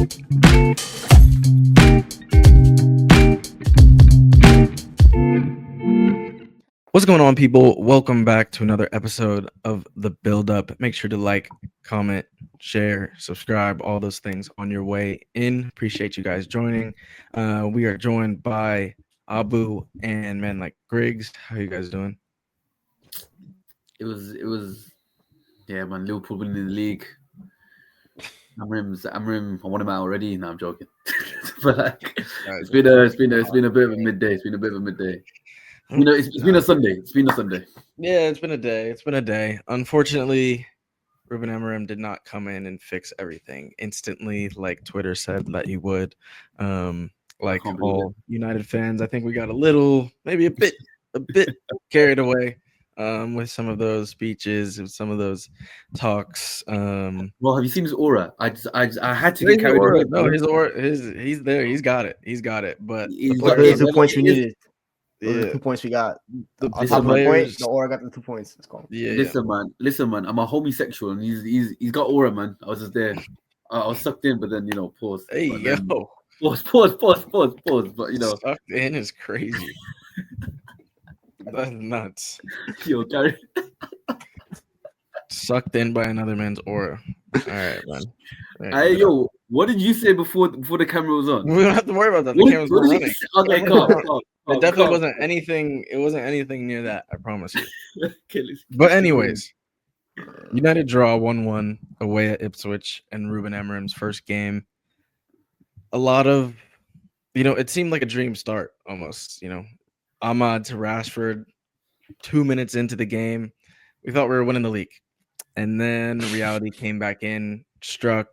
What's going on, people? Welcome back to another episode of The Build Up. Make sure to like, comment, share, subscribe, all those things on your way in. Appreciate you guys joining. We are joined by Abu and man like Griggs. How you guys doing? Yeah, man. Liverpool winning the league. Amrim, I want him out already. No, I'm joking. But like, it's been a bit of a midday. It's been a bit of a midday. It's been a Sunday. It's been a Sunday. Yeah, it's been a day. It's been a day. Unfortunately, Ruben Amorim did not come in and fix everything instantly, like Twitter said that he would. Like all United fans, I think we got maybe a bit carried away with some of those speeches, with some of those talks. Well, have you seen his aura? I had to get carried away. No, his aura, he's there. He's got it. But those are the 2 points we needed. Those are the 2 points we got. The players, the aura got the 2 points. Let's go. Yeah. Listen, man. I'm a homosexual, and he's got aura, man. I was just there. I was sucked in, but then pause. Hey yo. Pause. But sucked in is crazy. That's nuts. Yo, Gary. Sucked in by another man's aura. All right, man. Hey, yo, what did you say before the camera was on? We don't have to worry about that. The camera's running. Okay, calm. It definitely wasn't anything. It wasn't anything near that. I promise you. But anyways, United draw 1-1 away at Ipswich and Ruben Amorim's first game. A lot of, it seemed like a dream start almost. Ahmad to Rashford, 2 minutes into the game, we thought we were winning the league, and then reality came back in, struck,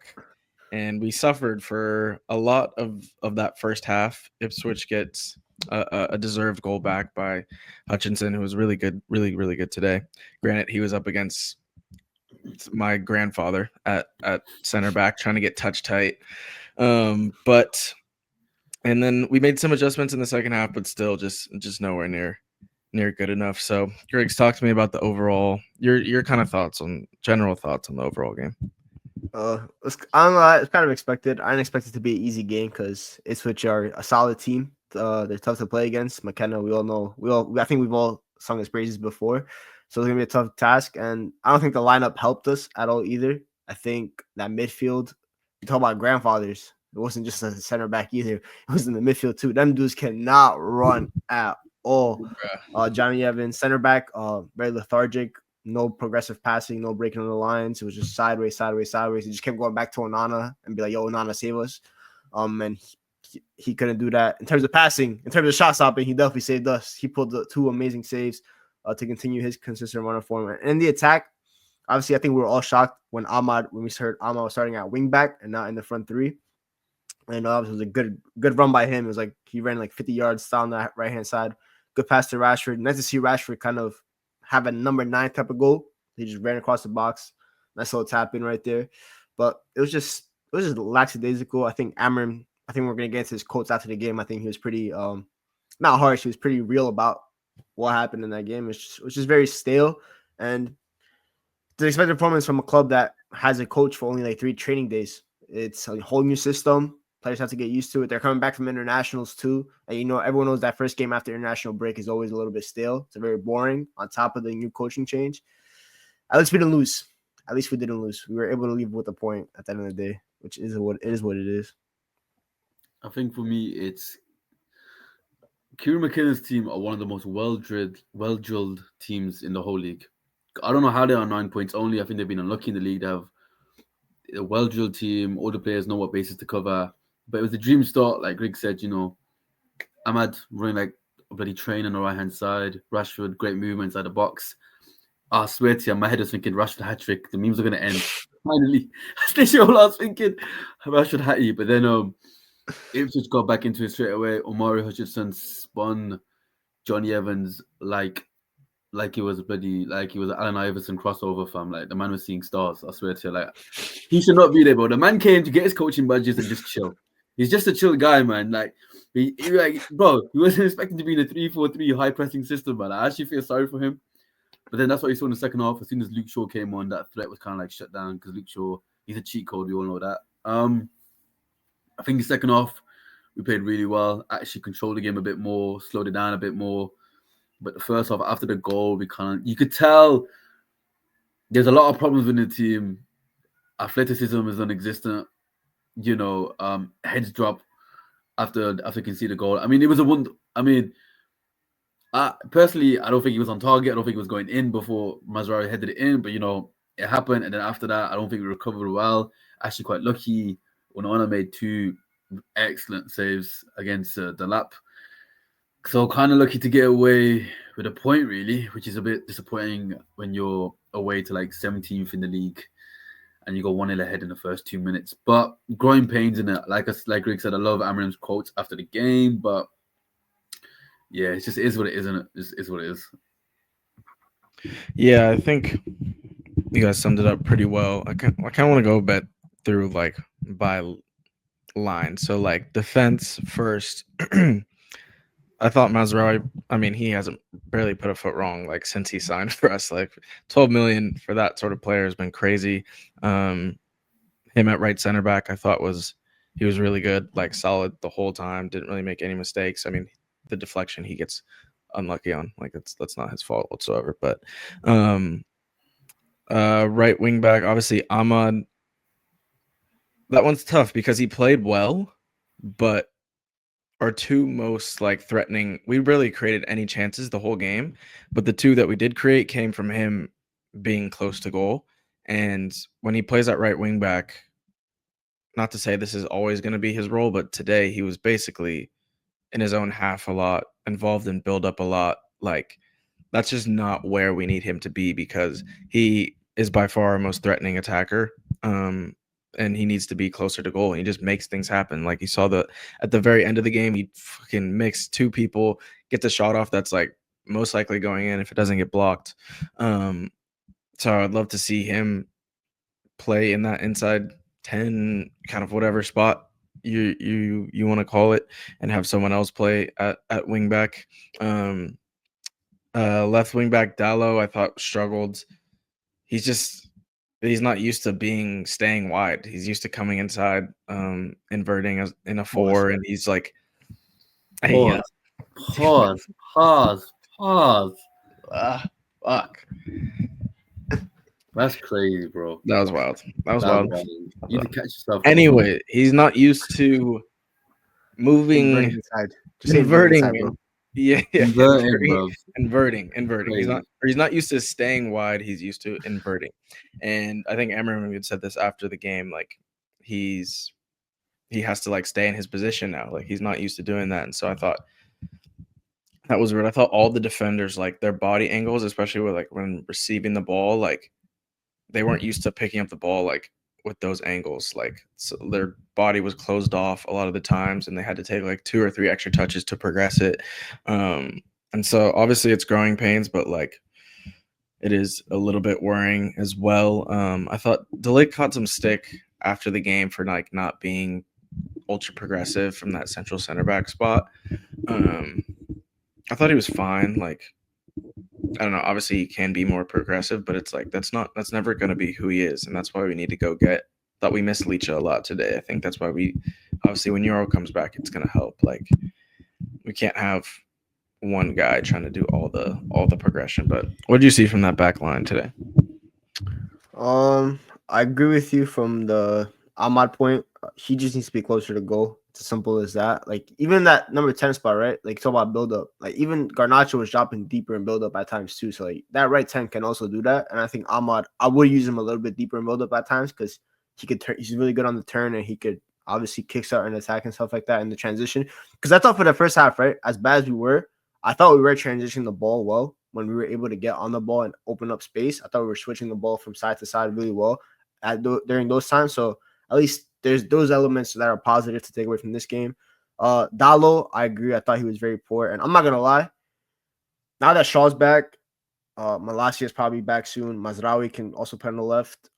and we suffered for a lot of that first half. Ipswich gets a deserved goal back by Hutchinson, who was really good, really, really good today. Granted, he was up against my grandfather at center back, trying to get touch tight. But and then we made some adjustments in the second half, but still just nowhere near good enough. So, Griggs, talk to me about the overall your kind of general thoughts on the overall game. It's kind of expected. I didn't expect it to be an easy game because Ipswich are a solid team. They're tough to play against. McKenna, we all know. I think we've all sung his praises before, so it's gonna be a tough task. And I don't think the lineup helped us at all either. I think that midfield. You talk about grandfathers. It wasn't just a center back either. It was in the midfield too. Them dudes cannot run at all. Johnny Evans, center back, very lethargic. No progressive passing, no breaking on the lines. It was just sideways. He just kept going back to Onana and be like, "Yo, Onana, save us." And he couldn't do that. In terms of passing, in terms of shot stopping, he definitely saved us. He pulled the 2 amazing saves to continue his consistent running form. And in the attack, obviously, I think we were all shocked when we heard Ahmad was starting at wing back and not in the front three. And obviously, it was a good run by him. It was like he ran like 50 yards down that right hand side. Good pass to Rashford. Nice to see Rashford kind of have a number 9 type of goal. He just ran across the box. Nice little tap in right there. But it was just lackadaisical. I think we're gonna get into his quotes after the game. I think he was pretty not harsh. He was pretty real about what happened in that game. It was just very stale. And the expected performance from a club that has a coach for only like 3 training days. It's a whole new system. Players have to get used to it. They're coming back from internationals too. And everyone knows that first game after international break is always a little bit stale. It's very boring on top of the new coaching change. At least we didn't lose. We were able to leave with a point at the end of the day, which is what it is. I think for me, it's Kieran McKenna's team are one of the most well-drilled teams in the whole league. I don't know how they are 9 points only. I think they've been unlucky in the league. They have a well-drilled team. All the players know what bases to cover. But it was a dream start, like Greg said. Ahmad running like a bloody train on the right-hand side. Rashford, great movement inside the box. I swear to you, my head was thinking Rashford hat-trick. The memes are going to end. Finally. That's literally all I was thinking. Rashford hattie. But then Ipswich got back into it straight away. Omari Hutchinson spun Johnny Evans like he was Allen Iverson crossover fam. Like the man was seeing stars. I swear to you, like he should not be there, bro. The man came to get his coaching badges and just chill. He's just a chill guy, man. Like he wasn't expecting to be in a 3-4-3 high pressing system, man. I actually feel sorry for him. But then that's what he saw in the second half. As soon as Luke Shaw came on, that threat was kind of like shut down because Luke Shaw, he's a cheat code. We all know that. I think the second half we played really well. Actually controlled the game a bit more, slowed it down a bit more. But the first half, after the goal, you could tell there's a lot of problems with the team. Athleticism is non-existent. Heads drop after concede the goal. I mean, it was a one. I mean, personally, I don't think he was on target. I don't think he was going in before Mazraoui headed it in. But it happened, and then after that, I don't think we recovered well. Actually, quite lucky. Onana made 2 excellent saves against the lap. So kind of lucky to get away with a point, really, which is a bit disappointing when you're away to like 17th in the league and you go 1-0 ahead in the first 2 minutes. But growing pains in it. Like Greg said, I love Amorim's quotes after the game, but yeah, it just is what it is, isn't it? It just is what it is. Yeah, I think you guys summed it up pretty well. I kind of want to go a bit through like by line. So like defense first. I thought Mazraoui, I mean, he hasn't barely put a foot wrong like since he signed for us. Like 12 million for that sort of player has been crazy. Him at right center back, I thought he was really good, like solid the whole time. Didn't really make any mistakes. I mean, the deflection he gets unlucky on, like that's not his fault whatsoever. But right wing back, obviously Ahmad. That one's tough because he played well, but our 2 most like threatening, we really created any chances the whole game, but the 2 that we did create came from him being close to goal. And when he plays at right wing back, not to say this is always going to be his role, but today he was basically in his own half a lot, involved in build up a lot. Like that's just not where we need him to be because he is by far our most threatening attacker. And he needs to be closer to goal. And he just makes things happen. Like you saw at the very end of the game, he fucking mix 2 people, get the shot off that's like most likely going in if it doesn't get blocked. So I'd love to see him play in that inside 10 kind of whatever spot you want to call it, and have someone else play at wing back. Left wing back Dalot, I thought struggled. He's not used to staying wide. He's used to coming inside, inverting in a 4, and he's like, hey, pause. Fuck. That's crazy, bro. That was wild. Wild. You need to catch yourself. Anyway, he's not used to moving inside. Inverting. Inside, bro. Yeah, inverting. Crazy. He's not used to staying wide. He's used to inverting. And I think Amorim had said this after the game. Like he has to like stay in his position now. Like he's not used to doing that. And so I thought that was weird. I thought all the defenders, like their body angles, especially with like when receiving the ball, like they weren't used to picking up the ball like with those angles. Like so their body was closed off a lot of the times, and they had to take like 2 or 3 extra touches to progress it. And so obviously it's growing pains, but like it is a little bit worrying as well. I thought De Ligt caught some stick after the game for like not being ultra progressive from that central center back spot. I thought he was fine. Like, I don't know. Obviously, he can be more progressive, but it's like that's never going to be who he is, and that's why we need to go get. Thought we missed Licha a lot today. I think that's why we obviously when Euro comes back, it's going to help. Like, we can't have one guy trying to do all the progression. But what did you see from that back line today? I agree with you from the Ahmad point. He just needs to be closer to goal. It's as simple as that. Like even that number 10 spot, right? Like talk about build up. Like even Garnacho was dropping deeper in build up at times too. So like that right 10 can also do that. And I think Ahmad, I would use him a little bit deeper in build up at times because he could turn. He's really good on the turn and he could obviously kickstart an attack and stuff like that in the transition. Because I thought for the first half, right, as bad as we were, I thought we were transitioning the ball well when we were able to get on the ball and open up space. I thought we were switching the ball from side to side really well during those times. So at least there's those elements that are positive to take away from this game. Dalot, I agree. I thought he was very poor. And I'm not going to lie. Now that Shaw's back, Malacia is probably back soon. Mazraoui can also play on the left.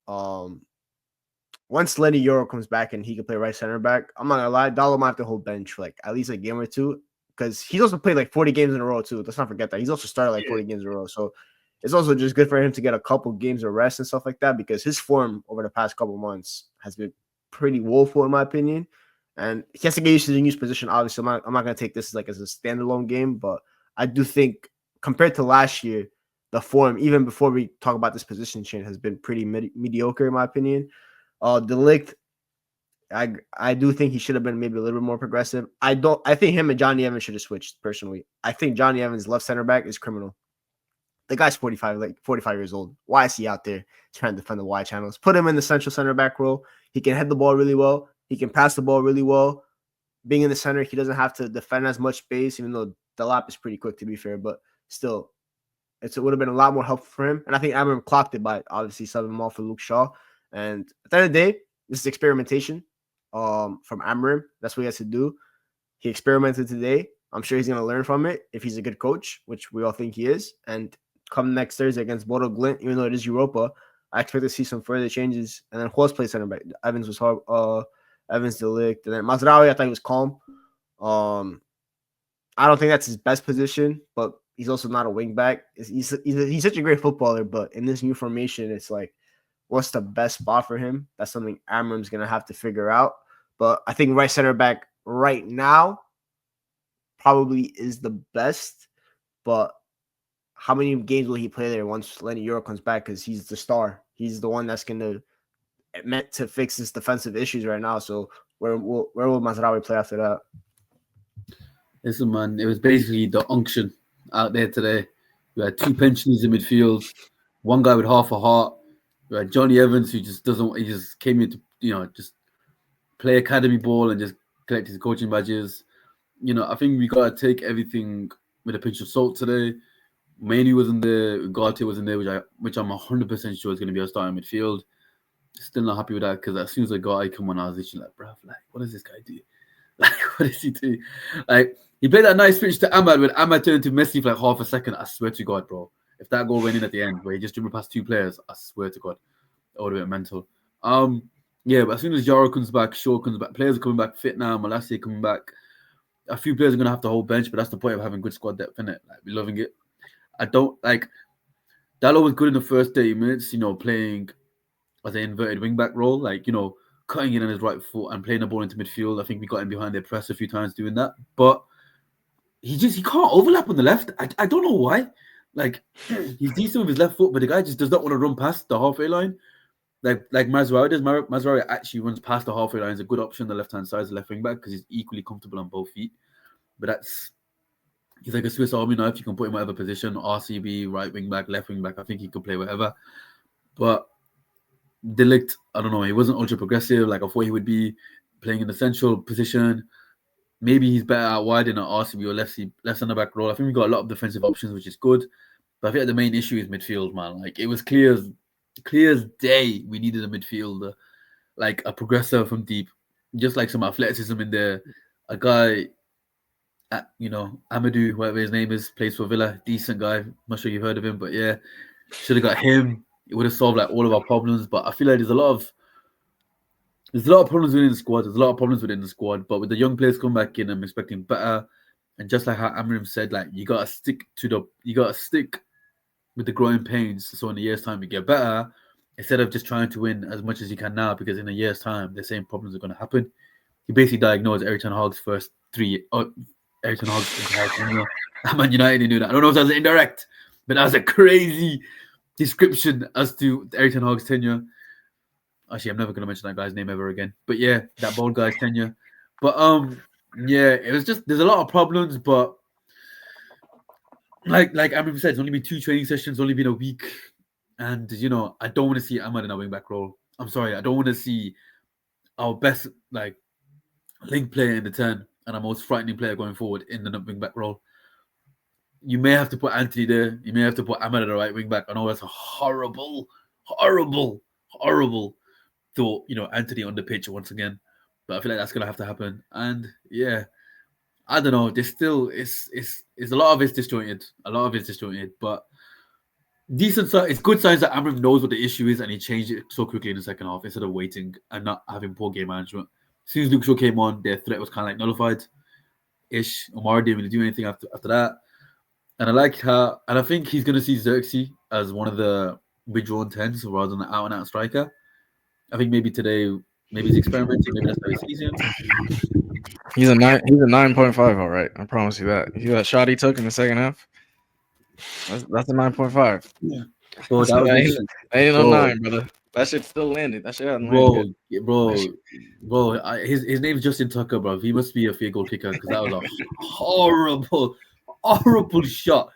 Once Lenny Yoro comes back and he can play right center back, I'm not going to lie. Dalot might have to hold bench for like at least a game or two. Because he's also played like 40 games in a row too. Let's not forget that. He's also started like 40 games in a row. So it's also just good for him to get a couple games of rest and stuff like that because his form over the past couple months has been pretty woeful in my opinion. and he has to get used to the new position. Obviously, I'm not going to take this as a standalone game, but I do think compared to last year, the form, even before we talk about this position change, has been pretty mediocre in my opinion. De Ligt, I do think he should have been maybe a little bit more progressive. I think him and Johnny Evans should have switched personally. I think Johnny Evans, left center back, is criminal. The guy's 45 years old. Why is he out there trying to defend the wide channels? Put him in the central center back role. He can head the ball really well. He can pass the ball really well. Being in the center, he doesn't have to defend as much space, even though Delap is pretty quick, to be fair. But still, it would have been a lot more helpful for him. And I think Amram clocked it by obviously subbing him off for Luke Shaw. And at the end of the day, this is experimentation from Amram. That's what he has to do. He experimented today. I'm sure he's going to learn from it if he's a good coach, which we all think he is. And come next Thursday against Bodo Glimt, even though it is Europa, I expect to see some further changes. And then Horst plays center back. Evans was hard. Evans, De Ligt, and then Mazraoui, I thought he was calm. I don't think that's his best position, but he's also not a wing back. He's such a great footballer, but in this new formation, it's like, what's the best spot for him? That's something Amram's going to have to figure out. But I think right center back right now probably is the best. But how many games will he play there once Lenny Euro comes back? Because he's the star. He's the one that's meant to fix his defensive issues right now. So where will Mazraoui play after that? Listen, man, it was basically the unction out there today. We had two pensioners in midfield, one guy with half a heart. We had Johnny Evans, who just doesn't. He just came here to, just play academy ball and just collect his coaching badges. I think we gotta take everything with a pinch of salt today. Mainoo wasn't there, Ugarte wasn't there, which I'm 100% sure is going to be our starting midfield. Still not happy with that because as soon as I got come on, I was literally like, bruv, what does this guy do? What does he do? He played that nice switch to Ahmad when Ahmad turned to Messi for half a second. I swear to God, bro. If that goal went in at the end where he just dribbled past two players, I swear to God, that would have been mental. But as soon as Yaro comes back, Shaw comes back, players are coming back fit now, Malacia coming back. A few players are going to have to hold bench, but that's the point of having good squad depth, innit? We're loving it. I don't Dalot was good in the first 30 minutes, playing as an inverted wing-back role, cutting in on his right foot and playing the ball into midfield. I think we got him behind their press a few times doing that. But he can't overlap on the left. I don't know why. He's decent with his left foot, but the guy just does not want to run past the halfway line. Like Mazraoui does. Mazraoui actually runs past the halfway line. It's a good option on the left-hand side as a left wing-back because he's equally comfortable on both feet. But he's like a Swiss Army knife. You can put him in whatever position, RCB, right wing back, left wing back. I think he could play whatever. But De Ligt, I don't know. He wasn't ultra progressive like I thought he would be, playing in the central position. Maybe he's better out wide in an RCB or left center back role. I think we got a lot of defensive options, which is good. But I think the main issue is midfield, man. It was clear as day we needed a midfielder, a progressor from deep, just like some athleticism in there. A guy. Amadou, whatever his name is, plays for Villa. Decent guy. I'm not sure you've heard of him, but yeah, should have got him. It would have solved all of our problems. But I feel like there's a lot of problems within the squad. But with the young players coming back in, I'm expecting better. And just like how Amram said, you gotta stick with the growing pains. So in a year's time, we get better instead of just trying to win as much as you can now. Because in a year's time, the same problems are going to happen. He basically diagnosed Erik ten Hag's first 3. Erik ten Hag's Man United didn't do that. I don't know if that was indirect, but that was a crazy description as to Erik ten Hag's tenure. Actually, I'm never going to mention that guy's name ever again. But yeah, that bald guy's tenure. But it was just, there's a lot of problems, but like Amram said, it's only been 2 training sessions, only been a week. And, I don't want to see Ahmad in a wing-back role. I'm sorry, I don't want to see our best, link player in the 10 and our most frightening player going forward in the wing-back role. You may have to put Anthony there. You may have to put Ahmad at the right wing-back. I know that's a horrible thought, Anthony on the pitch once again. But I feel like that's going to have to happen. And, yeah, I don't know. There's still, it's a lot of it's disjointed. But decent. It's good signs that Amram knows what the issue is and he changed it so quickly in the second half instead of waiting and not having poor game management. As soon as Luke Shaw came on, their threat was kind of nullified-ish. Omar didn't really do anything after that. And I like how, and I think he's going to see Xerxes as one of the withdrawn 10s rather than an out-and-out striker. I think maybe today Maybe he's experimenting. Maybe that's how he sees him. He's a 9.5. All right, I promise you that. You see that shot he took in the second half? That's a 9.5. Yeah. Bro, that ain't no 9, brother. That shit still landed. That shit hasn't landed. Bro. His name's Justin Tucker, bro. He must be a field goal kicker because that was a horrible shot.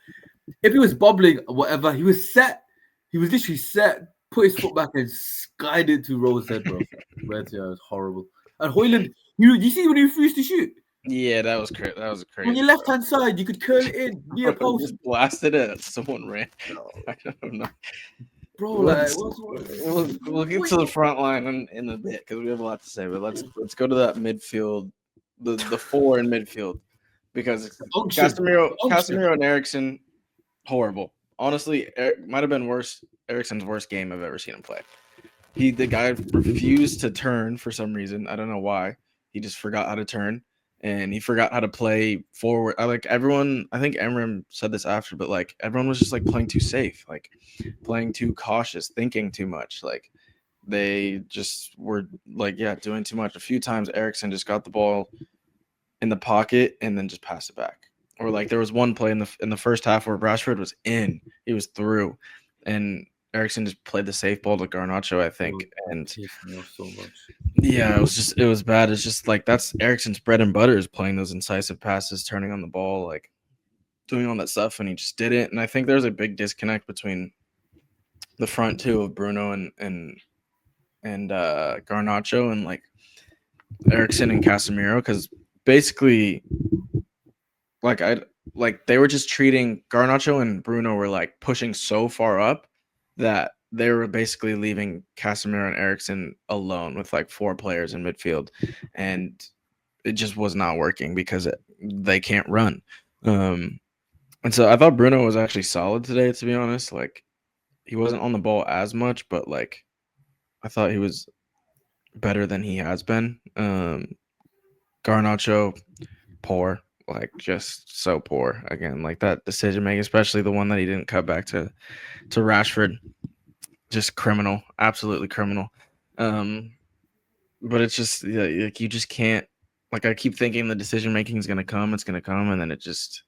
If he was bobbling or whatever, he was set. He was literally set, put his foot back and skied it to Rowe's head, bro. It was horrible. And Højlund, you see when he refused to shoot? Yeah, that was crazy. That was crazy. On your left-hand side, you could curl it in near post. Just blasted it. Someone ran. I don't know. Bro, we'll get to the front line in a bit because we have a lot to say. But let's go to that midfield, the 4 in midfield, because Casemiro and Eriksen, horrible. Honestly, might have been Eriksen's worst game I've ever seen him play. The guy refused to turn for some reason. I don't know why. He just forgot how to turn. And he forgot how to play forward. I think Emre said this after, but like everyone was just like playing too safe, like playing too cautious, thinking too much. Like they just were like, doing too much. A few times Eriksen just got the ball in the pocket and then just passed it back. Or like there was one play in the first half where Rashford was in, he was through, and Eriksen just played the safe ball to Garnacho, I think. And so much. Yeah, it was bad. It's just like that's Eriksen's bread and butter is playing those incisive passes, turning on the ball, like doing all that stuff, and he just didn't. And I think there's a big disconnect between the front two of Bruno and Garnacho and like Eriksen and Casemiro, because basically they were just treating Garnacho and Bruno were like pushing so far up that they were basically leaving Casemiro and Eriksen alone with like 4 players in midfield, and it just was not working because they can't run. And so I thought Bruno was actually solid today, to be honest. Like he wasn't on the ball as much, but like I thought he was better than he has been. Garnacho, poor. Like just so poor again, like that decision making, especially the one that he didn't cut back to Rashford, just criminal, absolutely criminal. But it's just like you just can't. Like I keep thinking the decision making is gonna come, and then it just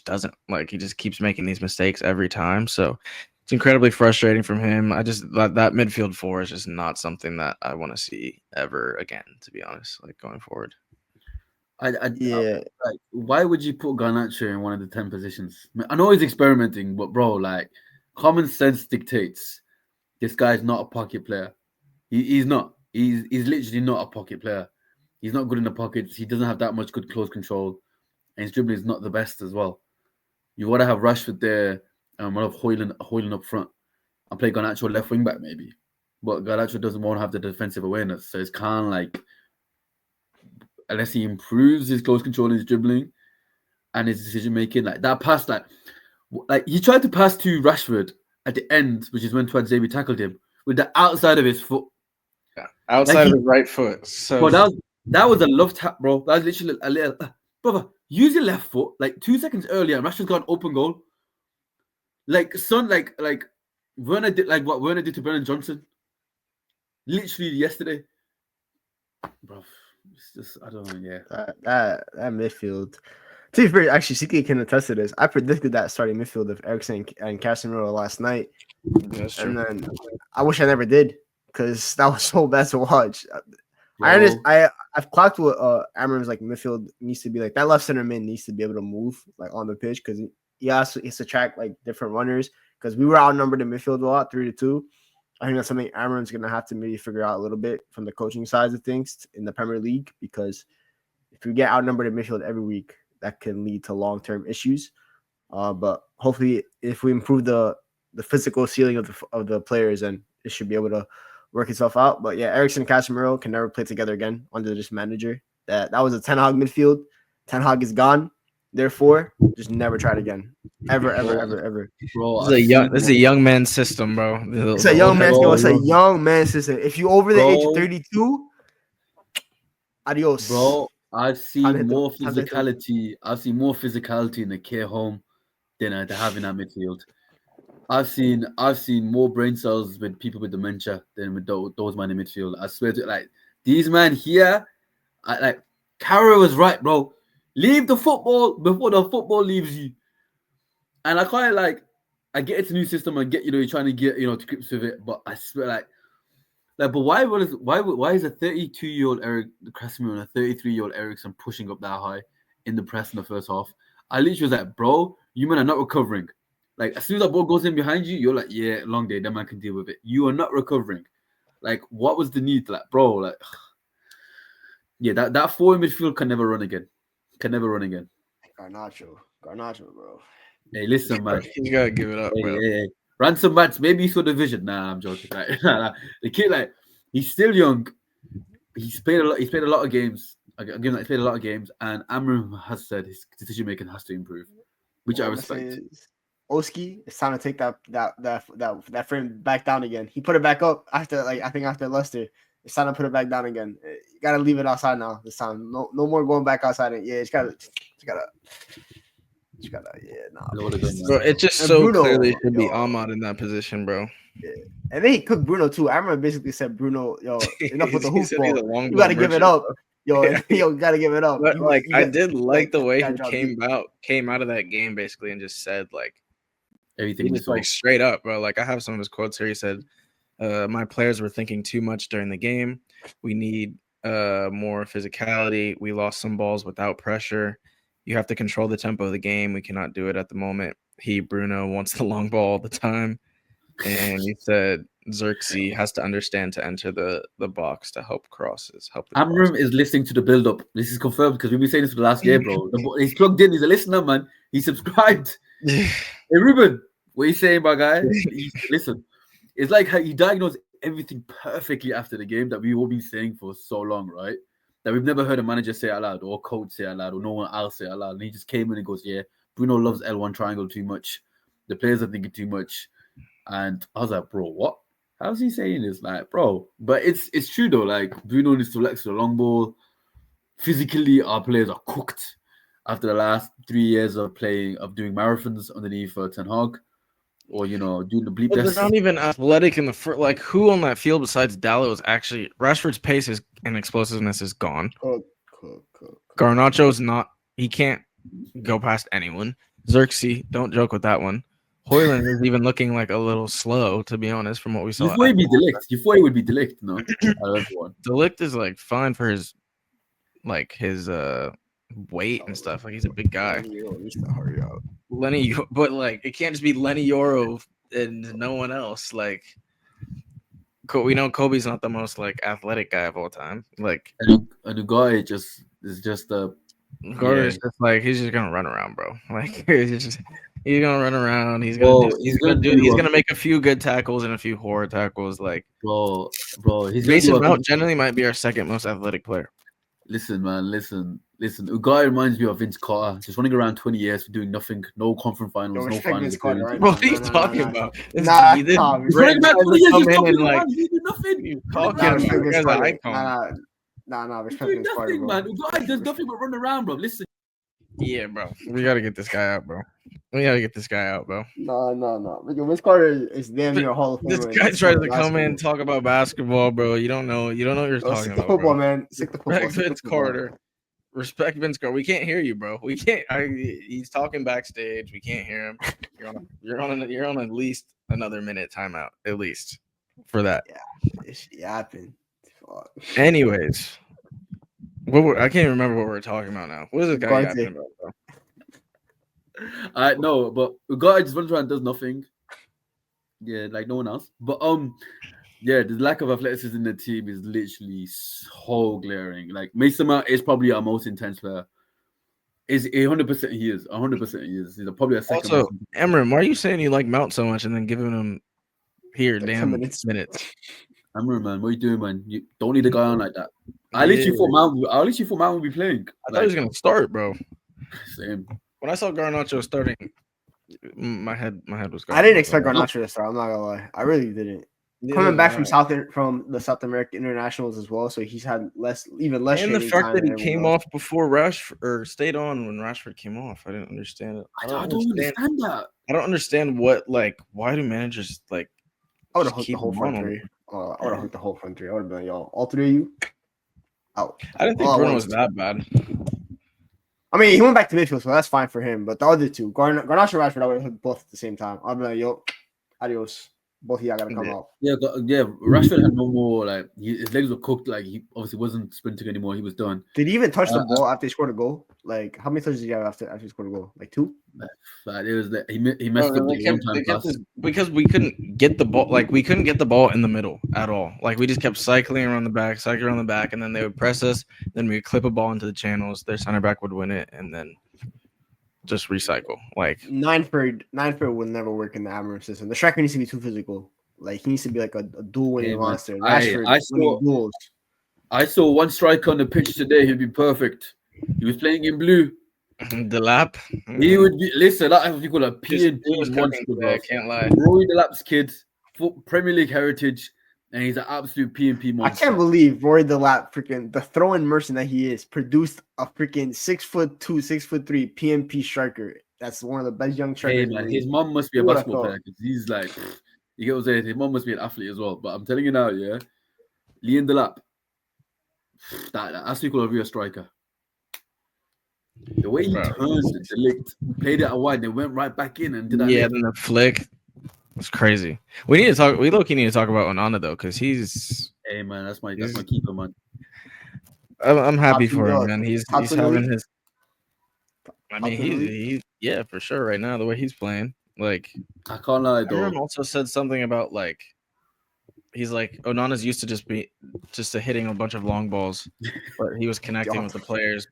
doesn't. Like he just keeps making these mistakes every time. So it's incredibly frustrating from him. I just that midfield 4 is just not something that I want to see ever again. To be honest, like going forward. Why would you put Garnacho in one of the 10 positions? I know he's experimenting, but bro, like common sense dictates this guy's not a pocket player. He's not. He's literally not a pocket player. He's not good in the pockets. He doesn't have that much good close control, and his dribbling is not the best as well. You want to have Rashford there, and one of Højlund up front, and play Garnacho left wing back maybe. But Garnacho doesn't want to have the defensive awareness, so it's kind of like, unless he improves his close control and his dribbling and his decision making, like that pass, like he tried to pass to Rashford at the end, which is when Tuanzebe tackled him with the outside of his foot. Yeah, outside of his right foot. So that was a love tap, bro. That was literally a little brother. Use your left foot like 2 seconds earlier, and Rashford's got an open goal. Like Werner did, like what Werner did to Brennan Johnson. Literally yesterday, bro. It's just, I don't know, yeah. That midfield. To be fair, actually, CK can attest to this. I predicted that starting midfield of Eriksen and Casemiro last night. That's true. And then I wish I never did, because that was so bad to watch. I've clocked what Amram's like midfield needs to be like. That left center mid needs to be able to move like on the pitch, because he has to track like different runners, because we were outnumbered in midfield a lot, 3-2. I think that's something Amram's going to have to maybe figure out a little bit from the coaching side of things in the Premier League, because if we get outnumbered in midfield every week, that can lead to long-term issues. But hopefully, if we improve the physical ceiling of the players, then it should be able to work itself out. But yeah, Eriksen and Casemiro can never play together again under this manager. That was a Ten Hag midfield. Ten Hag is gone. Therefore, just never try it again. Ever. Bro, this is a young man system, bro. It's a young man system. It's a young man system. If you over the age of 32, adios. Bro, I've seen more physicality. I've seen more physicality in the care home than they have in that midfield. I've seen more brain cells with people with dementia than with those men in midfield. I swear to like these men here. Carroll was right, bro. Leave the football before the football leaves you. And I kind of I get it's a new system. I get you're trying to get to grips with it, but I swear but why is a 32-year-old Eric Casemiro and a 33-year-old Eriksen pushing up that high in the press in the first half? I literally was like, bro, you men are not recovering. Like as soon as that ball goes in behind you, you're like, yeah, long day, that man can deal with it. You are not recovering. Like, what was the need? Like, bro, like, yeah, that four in midfield can never run again. Garnacho, bro. Hey, listen, man, you gotta give it up, bro. Hey. Ransom Mats, maybe he saw the vision. Nah, I'm joking. The kid, he's still young. He's played a lot of games. He's played a lot of games, and Amram has said his decision making has to improve, which I respect. Oski, it's time to take that frame back down again. He put it back up after after Leicester. It's time to put it back down again. You gotta leave it outside now. This time, no more going back outside. Yeah, it's gotta. Yeah, nah. Bro, it just and so Bruno, clearly should be Ahmad in that position, bro. Yeah. And then he cooked Bruno too. I remember basically said, Bruno, enough with the hoop ball. You gotta give it up. You gotta give it up. But I did like the way he came out of that game basically and just said everything was straight up, bro. I have some of his quotes here. He said, my players were thinking too much during the game. We need more physicality. We lost some balls without pressure. You have to control the tempo of the game. We cannot do it at the moment. Bruno wants the long ball all the time. And he said Xerxes has to understand to enter the box to help crosses. Amram is listening to the build-up. This is confirmed because we've been saying this for the last year, bro. He's plugged in. He's a listener, man. He's subscribed. Hey, Ruben, what are you saying, my guy? Listen, it's like how he diagnosed everything perfectly after the game that we've all been saying for so long, right? That we've never heard a manager say out loud or a coach say out loud or no one else say out loud. And he just came in and goes, yeah, Bruno loves L1 triangle too much. The players are thinking too much. And I was like, bro, what? How's he saying this? Bro. But it's true, though. Bruno needs to flex the long ball. Physically, our players are cooked after the last 3 years of doing marathons underneath Ten Hag. Or, doing the bleep test. They're not even athletic in the first. Who on that field besides Dalot is actually... Rashford's pace and explosiveness is gone. Cool. Garnacho's not... He can't go past anyone. Xerxes, don't joke with that one. Højlund is even looking a little slow, to be honest, from what we saw. You thought he would be De Ligt, no? De Ligt is fine for his weight and stuff. He's a big guy. Lenny, but it can't just be Lenny Yoro and no one else. We know Kobe's not the most athletic guy of all time. And the guy is just a. Is just he's just gonna run around, bro. He's gonna run around. He's gonna make a few good tackles and a few horror tackles. Bro. Mason Mount generally might be our second most athletic player. Listen, man. Listen. Ugai reminds me of Vince Carter, just running around 20 years for doing nothing, no conference finals, no finals. Right? What are you talking about? He's running around 20 years, he's doing nothing. You're talking about an icon. Nah, respect Vince Carter, bro. Man. Ugai does nothing but run around, bro. Listen. Yeah, bro. We gotta get this guy out, bro. No. Vince Carter is damn near Hall of Fame. This guy tries to come in and talk about basketball, bro. You don't know what you're talking about. Football, man. Respect Vince Carter. Respect Vince Carter. We can't hear you, bro. We can't. He's talking backstage. We can't hear him. You're on at least another minute timeout, at least for that. Yeah, it's yapping. Anyways, I can't remember what we're talking about now. What is this guy yapping about, bro? No, but Ugai just runs around and does nothing. Yeah, like no one else. But yeah, the lack of athleticism in the team is literally so glaring. Mason Mount is probably our most intense player. Is 100% he is. 100% he is. He's probably a second. Also, Emran, why are you saying you like Mount so much and then giving him damn minutes? Emran, man, what are you doing, man? You don't need a guy on like that. At least you thought Mount would be playing. I thought he was gonna start, bro. Same. When I saw Garnacho starting, my head was going. I didn't expect Garnacho to start. I'm not gonna lie. I really didn't. coming back from the South American internationals as well, so he's had even less. And the fact that he came off before Rashford or stayed on when Rashford came off, I didn't understand it. I don't understand that. I don't understand why do managers like? I would have hooked the whole front three. I would have hooked the whole front three. I would have been all three of you out. I didn't think Bruno was that bad. I mean, he went back to midfield, so that's fine for him. But the other two, Garnacho and Rashford, I would have hooked both at the same time. I'd be like, adios. Both of y'all gotta come out. Yeah. Rashford had no more his legs were cooked. Like he obviously wasn't sprinting anymore. He was done. Did he even touch the ball after he scored a goal? Like how many touches did he have after he scored a goal? Like 2. It was he messed up the one-time pass because we couldn't get the ball. Like we couldn't get the ball in the middle at all. Like we just kept cycling around the back, and then they would press us. Then we would clip a ball into the channels. Their center back would win it, and then just recycle. Like 9-4 would never work in the Amarim system. The striker needs to be too physical. Like he needs to be like a dual winning monster. I saw one striker on the pitch today. He'd be perfect. He was playing in blue. Delap. He would be. Listen, that have you call a P&P monster. I can't lie. Rory Delap's kid, Premier League heritage, and he's an absolute P&P monster. I can't believe Rory Delap, freaking the throw-in merchant that he is, produced a freaking 6'2", 6'3" P&P striker. That's one of the best young strikers. Hey, man, his mom must be a basketball player because he's like, you get what I'm saying? His mom must be an athlete as well. But I'm telling you now, yeah, Liam Delap, that's equal of a striker. The way he turned the licked, played it out wide, they went right back in and did that. Yeah, then the flick was crazy. We need to talk. We low-key need to talk about Onana though, because he's. Hey man, that's my keeper, man. I'm happy for him, man. He's having his. I mean, he's yeah, for sure. Right now, the way he's playing, like I can't lie though. Aaron also said something about he's like Onana's used to just hitting a bunch of long balls, but he was connecting with the players.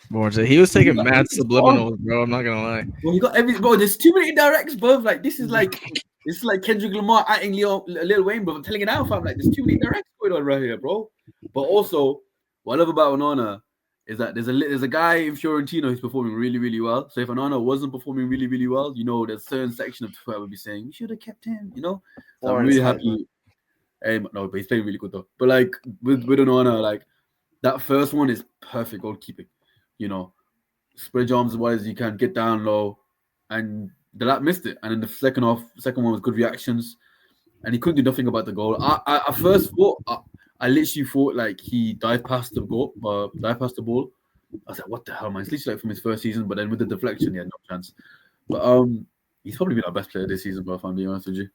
He was taking mad subliminals, bro. I'm not gonna lie. Well, you got bro. There's too many indirects, bro. Like this is like Kendrick Lamar acting Lil Wayne, bro. I'm telling you now, fam. Like there's too many indirects going on right here, bro. But also, what I love about Onana is that there's a guy in Fiorentina who's performing really, really well. So if Onana wasn't performing really, really well, there's a certain section of Twitter would be saying we should have kept him. So I'm really happy. No, but he's playing really good though. But with Onana, that first one is perfect goalkeeping. Spread your arms as wide as you can, get down low, and Delap missed it. And then the second one was good reactions, and he couldn't do nothing about the goal. I first thought, I literally thought he dived past the ball. I was like, what the hell, man? It's literally from his first season, but then with the deflection, he had no chance. But he's probably been our best player this season, bro. If I'm being honest with you,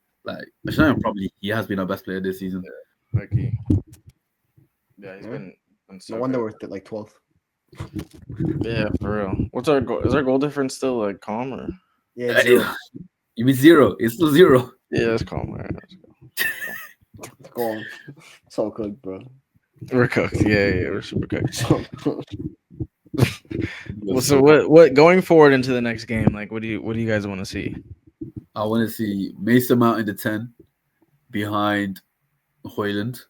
he has been our best player this season. Yeah, he's been so no wonder we're at 12th. Yeah, for real. What's our goal? Is our goal difference still calm or? Yeah, 0. You mean 0? It's still 0. Yeah, it's calm. All right, let's go. So cooked, bro. We're cooked. Yeah, we're super cooked. So what going forward into the next game? What do you guys want to see? I want to see Mason Mount in the 10 behind Højlund.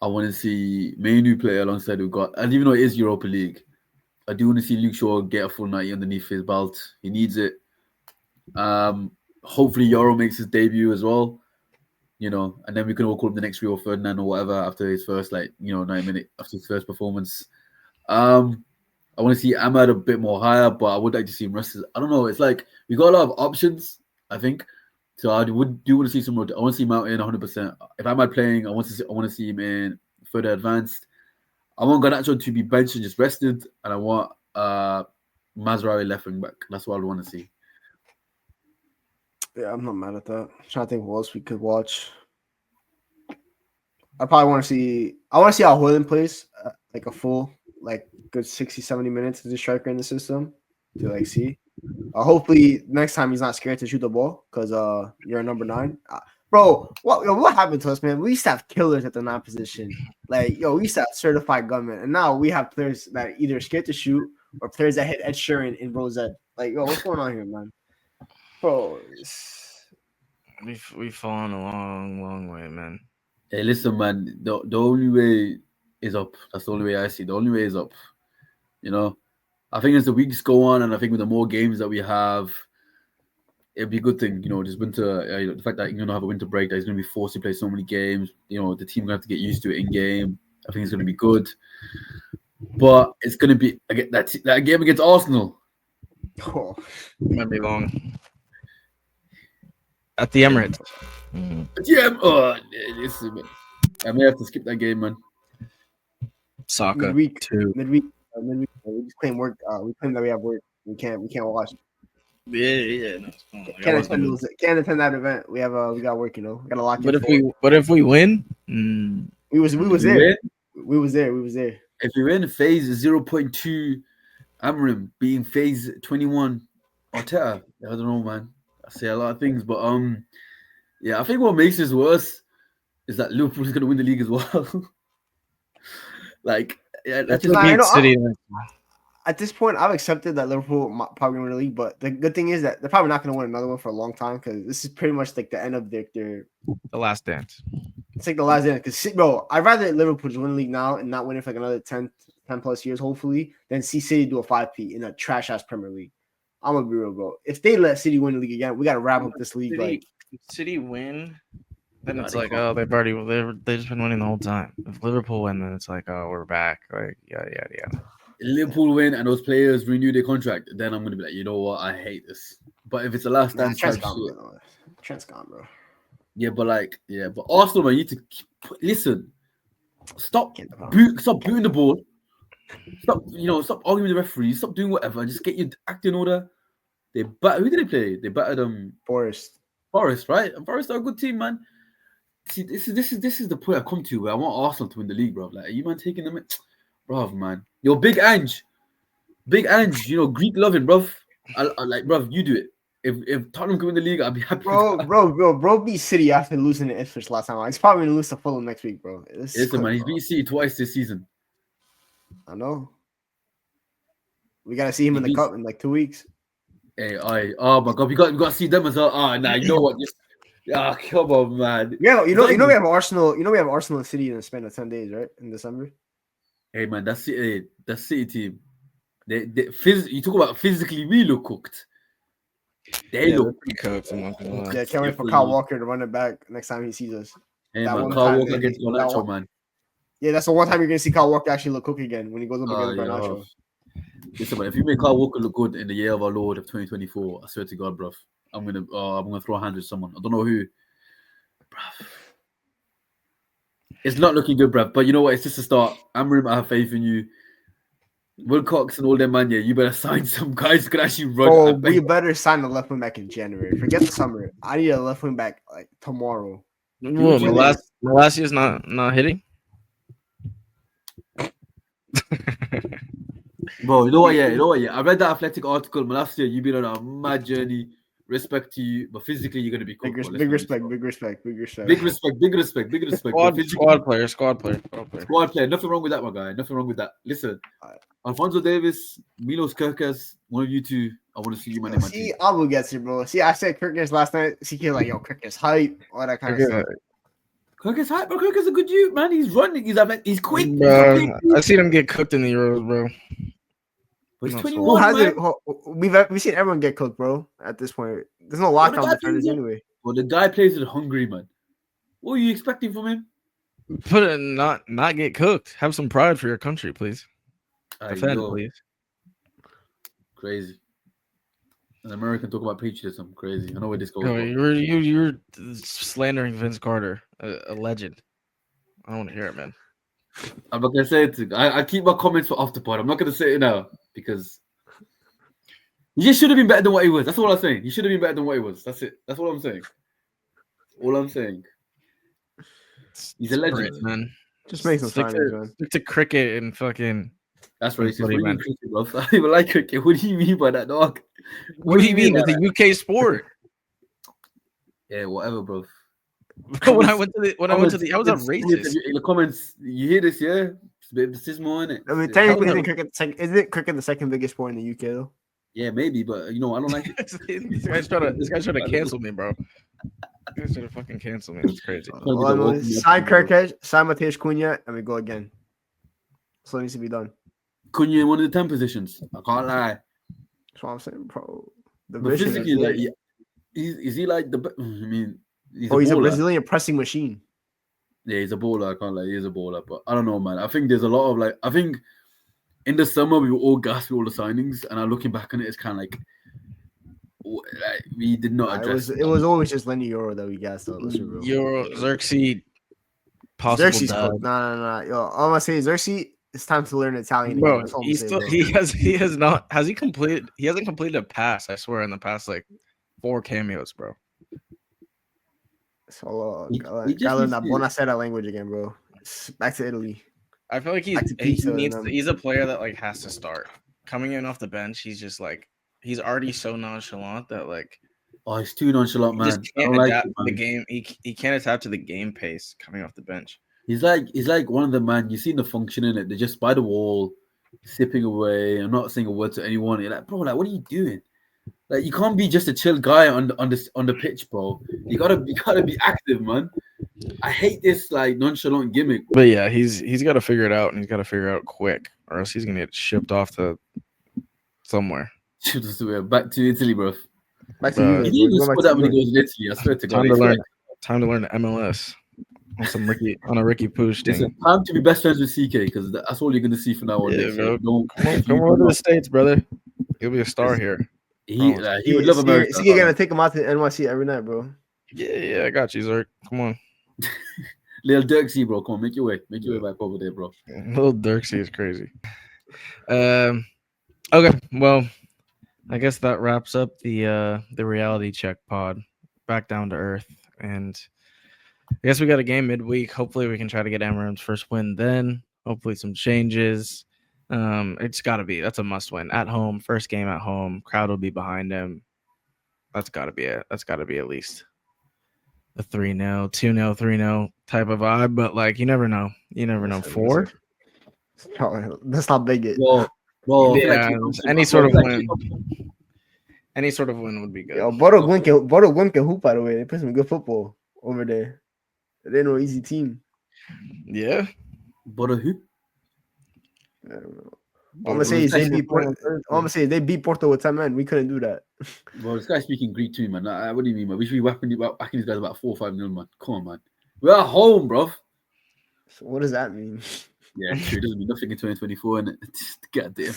I want to see Manu play alongside Ugot. And even though it is Europa League, I do want to see Luke Shaw get a full 90 underneath his belt. He needs it. Hopefully Euro makes his debut as well. And then we can all call him the next Rio Ferdinand or whatever after his first 9-minute after his first performance. I want to see Ahmad a bit more higher, but I would like to see him rested. I don't know. It's we got a lot of options, I think. So I do want to see some more. I want to see Mount in 100%. If Ahmad playing, I want to see him in further advanced. I want Garnacho to be benched and just rested, and I want Mazraoui left wing back. That's what I want to see. Yeah, I'm not mad at that. I'm trying to think what else we could watch. I probably want to see. I want to see how Højlund plays, a full good 60-70 minutes as a striker in the system to see. Hopefully next time he's not scared to shoot the ball because you're a number 9. Bro, what happened to us, man? We used to have killers at the 9 position. We used to have certified gunmen, and now we have players that are either scared to shoot or players that hit Ed Sheeran in Rosette. What's going on here, man? Bro, we've fallen a long, long way, man. Hey, listen, man. The only way is up. That's the only way I see. The only way is up. I think as the weeks go on, and I think with the more games that we have, it'd be a good thing, this winter. The fact that you're gonna have a winter break, that he's gonna be forced to play so many games. The team gonna have to get used to it in game. I think it's gonna be good, but it's gonna be that game against Arsenal. Oh, might be long at the Emirates. Yeah, listen, I may have to skip that game, man. Soccer midweek. too. Midweek. We just claim work. We claim that we have work. We can't watch. Yeah. No, Can't attend that event. We got work. We got a lot. But if we win, we was there. We was there. If you're in phase 0.2, Amorim being phase 21, Arteta, I don't know, man. I say a lot of things, but I think what makes this worse is that Liverpool's going to win the league as well. That's just beat City. At this point, I've accepted that Liverpool might probably win the league, but the good thing is that they're probably not going to win another one for a long time because this is pretty much like the end of their the last dance. It's like the last dance. Because, bro, I'd rather Liverpool just win the league now and not win it for like another 10 plus years, hopefully, than see City do a 5P in a trash-ass Premier League. I'm going to be real, bro. If they let City win the league again, we got to wrap up this league. City win, then it's like, oh, they've just been winning the whole time. If Liverpool win, then it's like, oh, we're back. Like, yeah. Liverpool win and those players renew their contract, then I'm gonna be like, you know what, I hate this. But if it's the last dance, Trent's gone, bro. Yeah, but Arsenal, man, you need to listen. Stop booting the ball. Stop arguing with the referees. Stop doing whatever. Just get your act in order. Who did they play? They battered Forest, right? And Forest are a good team, man. See, this is the point I've come to where I want Arsenal to win the league, bro. Like, are you man taking them? Bro, man. Yo, Big Ange, Greek loving, bro. I like, bro, you do it. If Tottenham can win the league, I'll be happy. Bro, beat City after losing to Ipswich last time. He's probably gonna lose to Fulham next week, bro. Listen, man, he's beat City twice this season. I know. We gotta see him in the cup in like 2 weeks. Hey, oh my god, we got to see them as well. Oh, nah, you know what? Come on, man. Yeah, we have Arsenal. We have Arsenal and City in the span of 10 days, right? In December. Hey man, that's City team. You talk about physically, we look cooked. They look pretty cooked. Yeah, can't wait for Kyle Walker to run it back next time he sees us. Hey man, Kyle Walker against Garnacho, man. Yeah, that's the one time you're gonna see Kyle Walker actually look cooked again when he goes up against Garnacho. Listen, man, if you make Kyle Walker look good in the year of our Lord of 2024, I swear to God, bruv, I'm gonna throw hands with someone. I don't know who, bruv. It's not looking good, bruv. But you know what? It's just a start. I have faith in you. Wilcox and all them, man. Yeah, you better sign some guys who can actually run. Oh, we better sign the left wing back in January. Forget the summer. I need a left wing back like tomorrow. Malacia's not hitting. Bro, you know what? Yeah. I read that Athletic article. Malacia, you've been on a mad journey. Respect to you, but physically you're gonna be cool. Big respect. Big respect. Squad player. Nothing wrong with that, my guy. Nothing wrong with that. Listen, Alfonso Davis, Milos Kerkez, one of you two. I want to see you, man. See, Abu gets it, bro. See, I said Kerkez last night. See, like, yo, Kerkez hype, all that kind of stuff. Kerkez hype, bro. Kerkez a good youth, man. He's running. He's quick. I seen him get cooked in the Euros, bro. But he's 21. We've seen everyone get cooked, bro. At this point, there's no lockdown defenders anyway. Well, the guy plays with Hungary, man. What are you expecting from him? Put it not get cooked. Have some pride for your country, please. Defend, please. Crazy. An American talk about patriotism. Crazy. I know where this goes. No, you're slandering Vince Carter, a legend. I don't want to hear it, man. I'm not gonna say it. I keep my comments for after pod. I'm not gonna say it now because he just should have been better than what he was. That's all I'm saying. He should have been better than what he was. That's it. That's all I'm saying. All I'm saying. He's a legend, man. Just make some time, man. Stick to cricket and fucking. That's racist. What do you mean cricket, bro? I don't even like cricket. What do you mean by that, dog? What do you mean? It's a UK sport. Yeah, whatever, bro. When I went to the, I was a racist. In the comments, you hear this, yeah? It's a bit of racism in it. I mean, technically, isn't cricket the second biggest sport in the UK, though? Yeah, maybe, but I don't like it. This guy's trying to cancel me, bro. This guy's trying to fucking cancel me. It's crazy. Sign Kerkez, sign Mateus Cunha, and we go again. So it needs to be done. Cunha in one of the 10 positions. I can't lie. That's what I'm saying, bro. But physically, Is he like the? I mean, he's a Brazilian pressing machine. Yeah, he's a baller. I can't lie, he's a baller. But I don't know, man. I think there's a lot of I think in the summer we were all gassed with all the signings, and I'm looking back on it, it's kind of like we did not address. It was always just Lenny Euro that we gassed though. Euro, Xerxes, possible dub. No. Yo, all I'm gonna say is Xerxes. It's time to learn Italian. Bro, he hasn't completed a pass, I swear, in the past 4 cameos, bro. So gotta learn that Buonasera language again, bro. Back to Italy. I feel like he's a player that has to start. Coming in off the bench, he's just he's already so nonchalant that he's too nonchalant, man. Just can't adapt to the game. He can't adapt to the game pace coming off the bench. He's like one of the man. You seen the function in it. They're just by the wall, sipping away. I'm not saying a word to anyone. You're like, bro, what are you doing? You can't be just a chill guy on the pitch, bro. You gotta be active, man. I hate this nonchalant gimmick. But yeah, he's got to figure it out, and he's got to figure it out quick, or else he's gonna get shipped off to somewhere. Back to Italy, bro. Back to you. He didn't even score that many goals in Italy. I swear to God. Time to learn MLS. On a Ricky Pooch thing. It's time to be best friends with CK because that's all you're gonna see from now on. Yeah, bro. Come over to the States, brother. You'll be a star here. He would love America. CK gonna take him out to NYC every night, bro. Yeah, I got you, Zerk. Come on. Little Dirksy, bro. Come on, make your way back over there, bro. Little Dirksy is crazy. Okay, well, I guess that wraps up the reality check pod. Back down to earth, and I guess we got a game midweek. Hopefully, we can try to get Amarim's first win then. Hopefully, some changes. It's got to be. That's a must win at home. First game at home. Crowd will be behind him. That's got to be it. That's got to be at least a 3-0, 2-0, 3-0 type of vibe. But you never know. You never know. 4. That's not big. Well, yeah. Any sort of win. Any sort of win would be good. Yo, Bodo Glimt can hoop, by the way. They play some good football over there. They're no easy team. Yeah. Bodo who? I don't know. I'm gonna say they beat Porto with 10 men. We couldn't do that. Well, this guy's speaking Greek too, man. What do you mean, man? We should be whacking these guys about 4-5-0, man. Come on, man. We're at home, bro. So what does that mean? Yeah, true. It doesn't mean nothing in 2024, and God damn.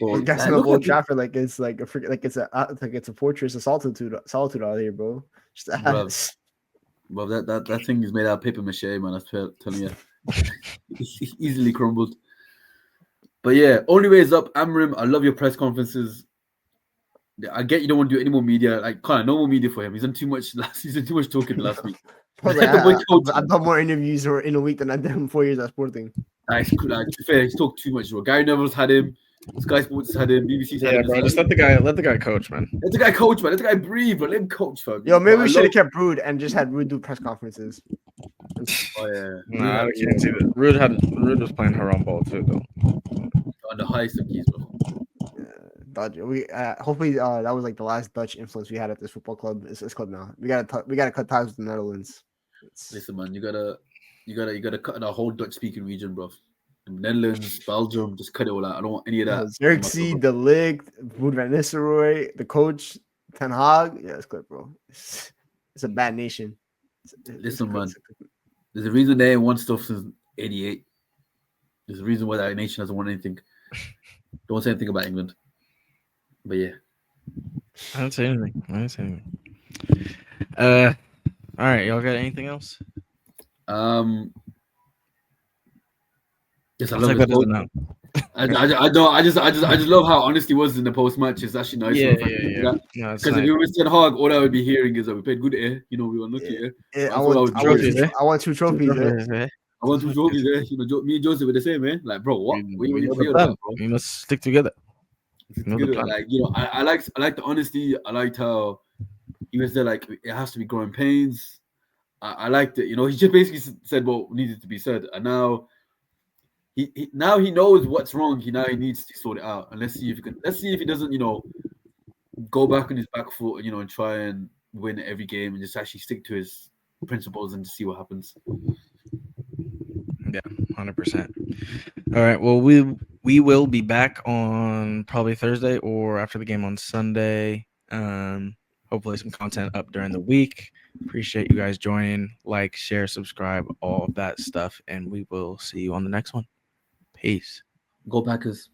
You guys know Old Trafford it's it's a fortress of solitude out here, bro. Just ass. Well, that thing is made out of paper mache, man. I'm telling you, easily crumbled. But yeah, only way is up. Amarim, I love your press conferences. I get you don't want to do any more media. No more media for him. He's done too much talking last week. I've done more interviews in a week than I've done in 4 years at Sporting. Fair, he's talked too much, bro. Gary Neville's had him. Sky Sports had him. BBC's had him. Bro, just let the guy coach, man. Let the guy coach, man. Let the guy breathe, bro. Let him coach, fam. Yo, maybe we should have kept Rude and just had Rude do press conferences. Oh yeah. Nah, I can't see that. Rude was playing her own ball too, though. On the highest of keys, bro. Dutch. We hopefully that was the last Dutch influence we had at this football club. It's this club now. We gotta cut ties with the Netherlands. Listen, man, you gotta cut the whole Dutch speaking region, bro. Netherlands, Belgium, just cut it all out. I don't want any of that. Xerxes, De Ligt, Wout van Nistelrooy, the coach, Ten Hag. Yeah, it's good, bro. It's a bad nation. Listen, man. There's a reason they ain't won stuff since '88. There's a reason why that nation hasn't won anything. Don't say anything about England. But yeah. I don't say anything. All right, y'all got anything else? Yes, I love it. I just love how honest he was in the post match. It's actually nice. Yeah. Because if you were Ten Hag, all I would be hearing is that we played good air. We were unlucky. I want 2 trophies. I want 2 trophies there. Me and Joseph were the same, man. Bro, what? We must stick together. I like the honesty. I liked how he was there. It has to be growing pains. I liked it. He just basically said what needed to be said, and now he knows what's wrong. He needs to sort it out, and let's see if he doesn't go back on his back foot and try and win every game and just actually stick to his principles and to see what happens. Yeah, 100%. All right. Well, we will be back on probably Thursday or after the game on Sunday. Hopefully some content up during the week. Appreciate you guys joining. Like, share, subscribe, all of that stuff. And we will see you on the next one. Peace. Go Packers.